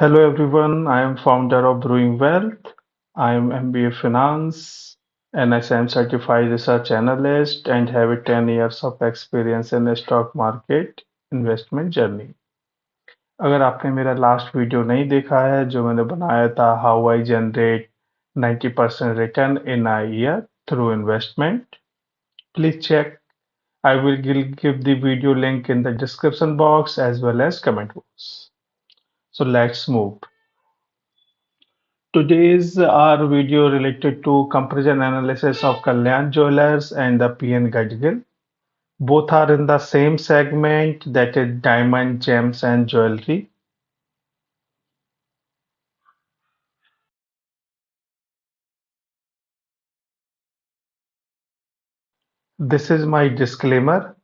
Hello everyone, I am founder of Brewing Wealth. I am MBA Finance, NSM certified research analyst and have a 10 years of experience in the stock market investment journey. अगर आपने मेरा last video नहीं देखा है जो मैंने बनाया था how I generate 90% return in a year through investment, please check. I will give the video link in the description box as well as comment box. So let's move. Today's our video related to comparison analysis of Kalyan Jewelers and the PN Gadgil. Both are in the same segment, that is diamond, gems, and jewelry. This is my disclaimer.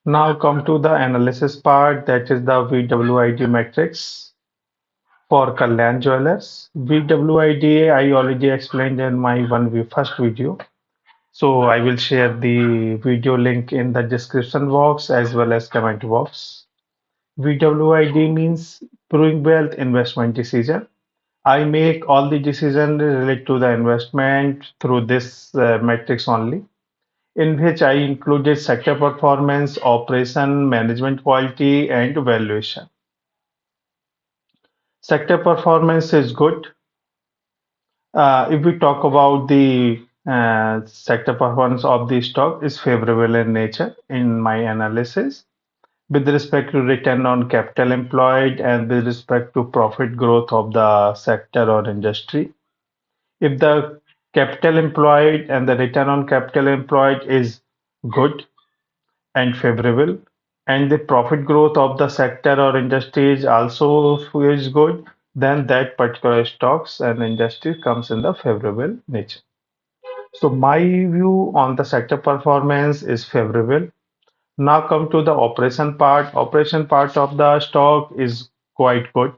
Now come to the analysis part, that is the VWID matrix for Kalyan Jewelers. VWID I already explained in my first video. So I will share the video link in the description box as well as comment box. VWID means Brewing Wealth Investment Decision. I make all the decisions related to the investment through this matrix only, in which I included sector performance, operation, management quality, and valuation. Sector performance is good. If we talk about the sector performance of the stock is favorable in nature in my analysis with respect to return on capital employed and with respect to profit growth of the sector or industry. If the capital employed and the return on capital employed is good and favorable, and the profit growth of the sector or industry is also is good, then that particular stocks and industry comes in the favorable nature. So my view on the sector performance is favorable. Now come to the operation part. Operation part of the stock is quite good.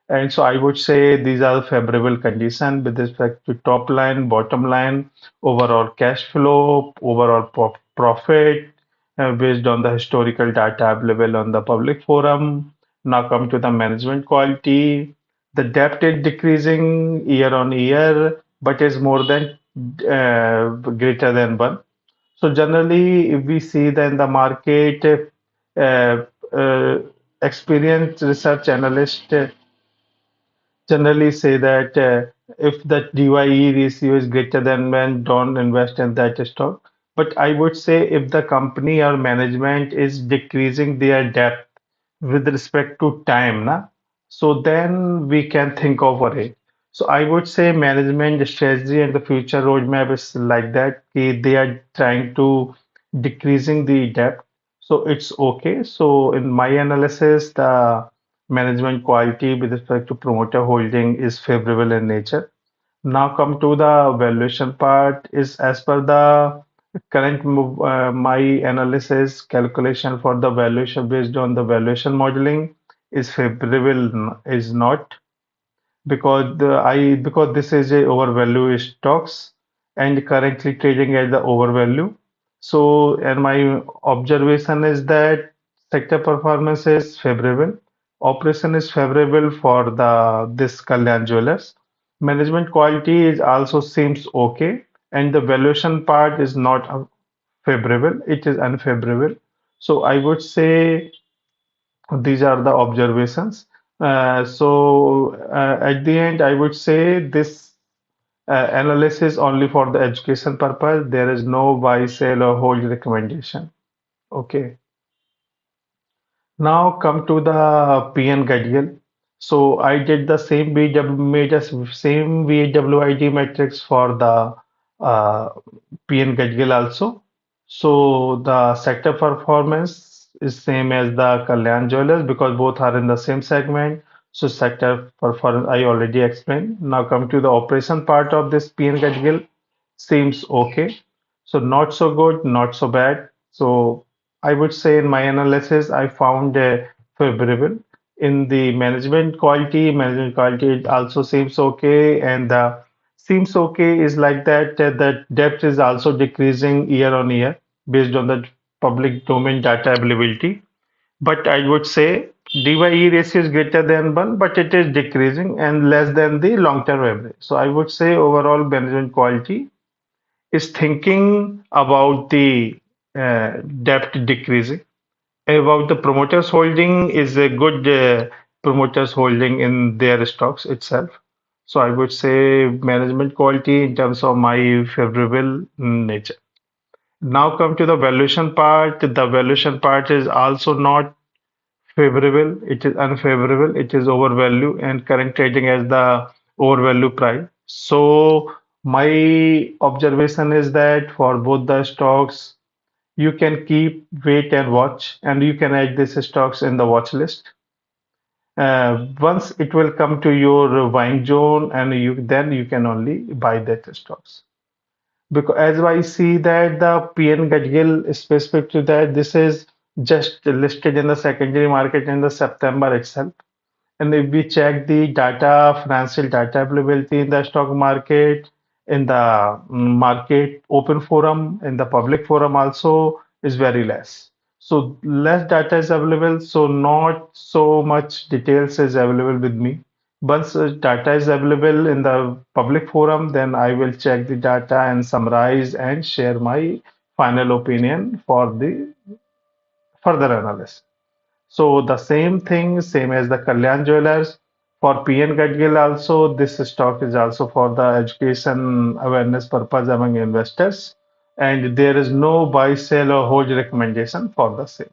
And so I would say these are favorable conditions with respect to top line, bottom line, overall cash flow, overall profit, based on the historical data available on the public forum. Now come to the management quality. The debt is decreasing year on year, but is more than greater than one. So generally, if we see that in the market, uh, uh, experienced research analyst generally say that if the DYE ratio is greater than one, don't invest in that stock. But I would say if the company or management is decreasing their debt with respect to time, na, so then we can think over it. So I would say management strategy and the future roadmap is like that. They are trying to decreasing the debt. So it's okay. So in my analysis, the management quality with respect to promoter holding is favorable in nature. Now come to the valuation part is as per the current move, my analysis calculation for the valuation based on the valuation modeling is favorable is not because this is a overvalue stocks and currently trading at the overvalue. So and my observation is that sector performance is favorable, operation is favorable for the this Kalyan Jewelers. Management quality is also seems okay, and the valuation part is not favorable, it is unfavorable. So I would say these are the observations. At the end, I would say this analysis only for the education purpose. There is no buy, sell, or hold recommendation. Okay. Now come to the PN Gadgil. So I did the same BW, made a same VWID matrix for the PN Gadgil also. So the sector performance is same as the Kalyan Jewelers because both are in the same segment. So sector performance I already explained. Now come to the operation part of this PN Gadgil. Seems okay. So not so good, not so bad. So I would say in my analysis, I found favorable. In the management quality it also seems okay, and the seems okay is like that the debt is also decreasing year on year based on the public domain data availability. But I would say DYE ratio is greater than 1, but it is decreasing and less than the long-term average. So I would say overall management quality is thinking about the debt decreasing. About the promoters holding is a good promoters holding in their stocks itself. So I would say management quality in terms of my favorable nature. Now come to the valuation part. The valuation part is also not favorable. It is unfavorable. It is overvalue and current trading as the overvalue price. So my observation is that for both the stocks, you can keep wait and watch, and you can add these stocks in the watch list. Once it will come to your buying zone, and you can only buy that stocks. Because as I see that the PN Gadgil specific to that, this is just listed in the secondary market in the September itself. And if we check the data, financial data availability in the stock market, in the market open forum, in the public forum also is very less. So less data is available, so not so much details is available with me. Once data is available in the public forum, then I will check the data and summarize and share my final opinion for the further analysis. So the same thing, same as the Kalyan Jewelers. For PN Gadgil also, this stock is also for the education awareness purpose among investors. And there is no buy, sell or hold recommendation for the same.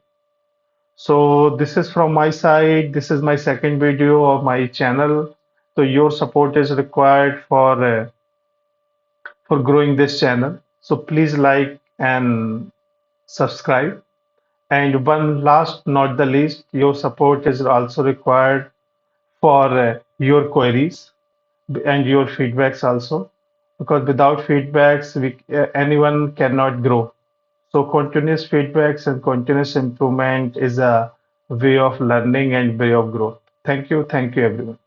So this is from my side. This is my second video of my channel. So your support is required for growing this channel. So please like and subscribe. And one last, not the least, your support is also required for your queries and your feedbacks also, because without feedbacks, anyone cannot grow. So continuous feedbacks and continuous improvement is a way of learning and way of growth. Thank you everyone.